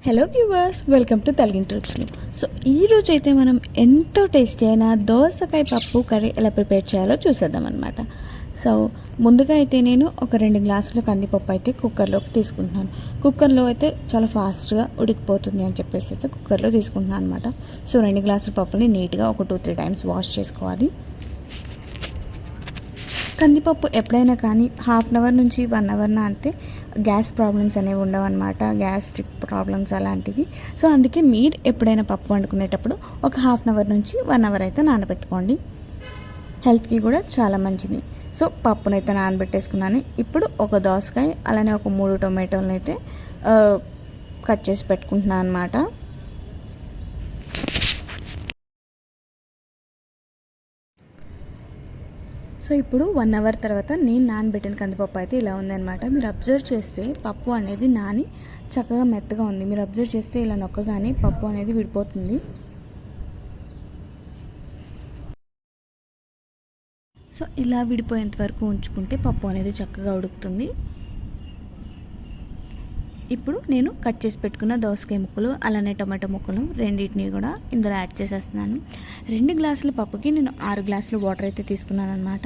Hello viewers, welcome to తెలుగింటి రుచులు. So ఈరోజు అయితే మనం ఎంతో టేస్టీ అయిన దోసకాయ పప్పు కర్రీ ఎలా ప్రిపేర్ చేయాలో చూసేద్దాం అనమాట. సో ముందుగా అయితే నేను ఒక 2 గ్లాసుల కందిపప్పు అయితే కుక్కర్లోకి తీసుకుంటున్నాను. కుక్కర్లో అయితే చాలా ఫాస్ట్గా ఉడికిపోతుంది అని చెప్పేసి అయితే కుక్కర్లో తీసుకుంటున్నాను అనమాట. సో 2 గ్లాసుల పప్పుని నీట్గా ఒక 2-3 టైమ్స్ వాష్ చేసుకోవాలి. కందిపప్పు ఎప్పుడైనా కానీ హాఫ్ అన్ అవర్ నుంచి 1 అవర్ నానితే గ్యాస్ ప్రాబ్లమ్స్ అనేవి ఉండవన్నమాట, గ్యాస్ట్రిక్ ప్రాబ్లమ్స్ అలాంటివి. సో అందుకే మీరు ఎప్పుడైనా పప్పు వండుకునేటప్పుడు ఒక హాఫ్ అన్ అవర్ నుంచి 1 అవర్ అయితే నానబెట్టుకోండి. హెల్త్కి కూడా చాలా మంచిది. సో పప్పునైతే నానబెట్టేసుకున్నాను. ఇప్పుడు ఒక దోసకాయ అలానే ఒక 3 టొమాటోలను అయితే కట్ చేసి పెట్టుకుంటున్నాను అనమాట. సో ఇప్పుడు 1 అవర్ తర్వాత నేను నానబెట్టిన కందిపప్పు అయితే ఇలా ఉందన్నమాట. మీరు అబ్జర్వ్ చేస్తే పప్పు అనేది నాని చక్కగా మెత్తగా ఉంది. మీరు అబ్జర్వ్ చేస్తే ఇలా నొక్కగానే పప్పు అనేది విడిపోతుంది. సో ఇలా విడిపోయేంత వరకు ఉంచుకుంటే పప్పు అనేది చక్కగా ఉడుకుతుంది. ఇప్పుడు నేను కట్ చేసి పెట్టుకున్న దోసకాయ ముక్కలు అలానే టమాటో ముక్కలు రెండింటిని కూడా ఇందులో యాడ్ చేసేస్తున్నాను. 2 గ్లాసుల పప్పుకి నేను 6 గ్లాసులు వాటర్ అయితే తీసుకున్నాను అనమాట.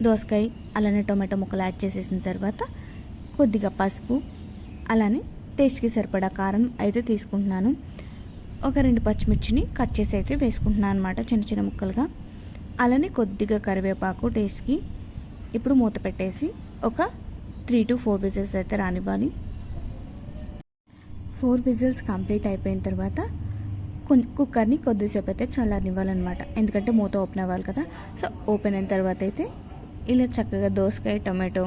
దోసకాయ అలానే టమాటో ముక్కలు యాడ్ చేసేసిన తర్వాత కొద్దిగా పసుపు అలానే టేస్ట్కి సరిపడా కారం అయితే తీసుకుంటున్నాను. ఒక 2 పచ్చిమిర్చిని కట్ చేసి అయితే వేసుకుంటున్నాను అనమాట, చిన్న చిన్న ముక్కలుగా. అలానే కొద్దిగా కరివేపాకు టేస్ట్కి. ఇప్పుడు మూత పెట్టేసి ఒక 3 to 4 విజిల్స్ అయితే రానివ్వాలి. 4 విజిల్స్ కంప్లీట్ అయిపోయిన తర్వాత కుక్కర్ని కొద్దిసేపు అయితే చల్లారనివ్వాలన్నమాట, ఎందుకంటే మూత ఓపెన్ అవ్వాలి కదా. సో ఓపెన్ అయిన తర్వాత అయితే ఇలా చక్కగా దోసకాయ టొమాటో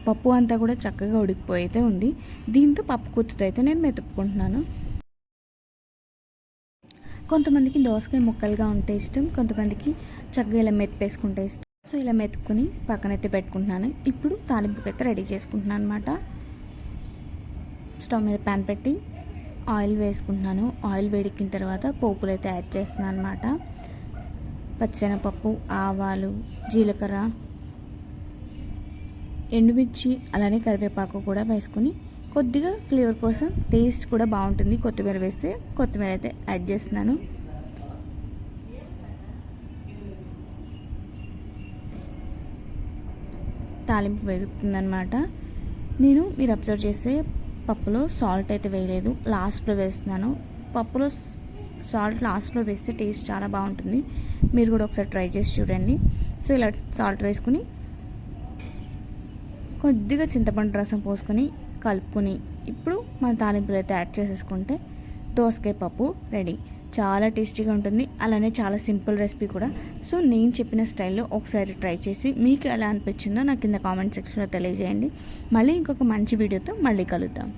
పప్పు అంతా కూడా చక్కగా ఉడికిపోయి అయితే ఉంది. దీంతో పప్పు గుత్తితో అయితే నేను మెతుక్కుంటున్నాను. కొంతమందికి దోసకాయ ముక్కలుగా ఉంటే ఇష్టం, కొంతమందికి చక్కగా ఇలా మెత్తేసుకుంటే ఇష్టం. సో ఇలా మెతుక్కుని పక్కనైతే పెట్టుకుంటున్నాను. ఇప్పుడు తాలింపుకి అయితే రెడీ చేసుకుంటున్నాను అనమాట. స్టవ్ మీద ప్యాన్ పెట్టి ఆయిల్ వేసుకుంటున్నాను. ఆయిల్ వేడెక్కిన తర్వాత పోపులు అయితే యాడ్ చేస్తున్నాను అనమాట. పచ్చెనపప్పు, ఆవాలు, జీలకర్ర, ఎండుమిర్చి అలానే కరివేపాకు కూడా వేసుకొని కొద్దిగా ఫ్లేవర్ కోసం టేస్ట్ కూడా బాగుంటుంది కొత్తిమీర వేస్తే కొత్తిమీర అయితే యాడ్ చేస్తున్నాను. తాలింపు వేగుతుందన్నమాట. మీరు అబ్జర్వ్ చేస్తే పప్పులో సాల్ట్ అయితే వేయలేదు, లాస్ట్లో వేస్తున్నాను. పప్పులో సాల్ట్ లాస్ట్లో వేస్తే టేస్ట్ చాలా బాగుంటుంది. మీరు కూడా ఒకసారి ట్రై చేసి చూడండి. సో ఇలా సాల్ట్ వేసుకుని కొద్దిగా చింతపండు రసం పోసుకొని కలుపుకొని ఇప్పుడు మన తాలింపులు అయితే యాడ్ చేసేసుకుంటే దోసకాయ పప్పు రెడీ. చాలా టేస్టీగా ఉంటుంది, అలానే చాలా సింపుల్ రెసిపీ కూడా. సో నేను చెప్పిన స్టైల్లో ఒకసారి ట్రై చేసి మీకు ఎలా అనిపించిందో నాకు కింద కామెంట్ సెక్షన్లో తెలియజేయండి. మళ్ళీ ఇంకొక మంచి వీడియోతో మళ్ళీ కలుద్దాం.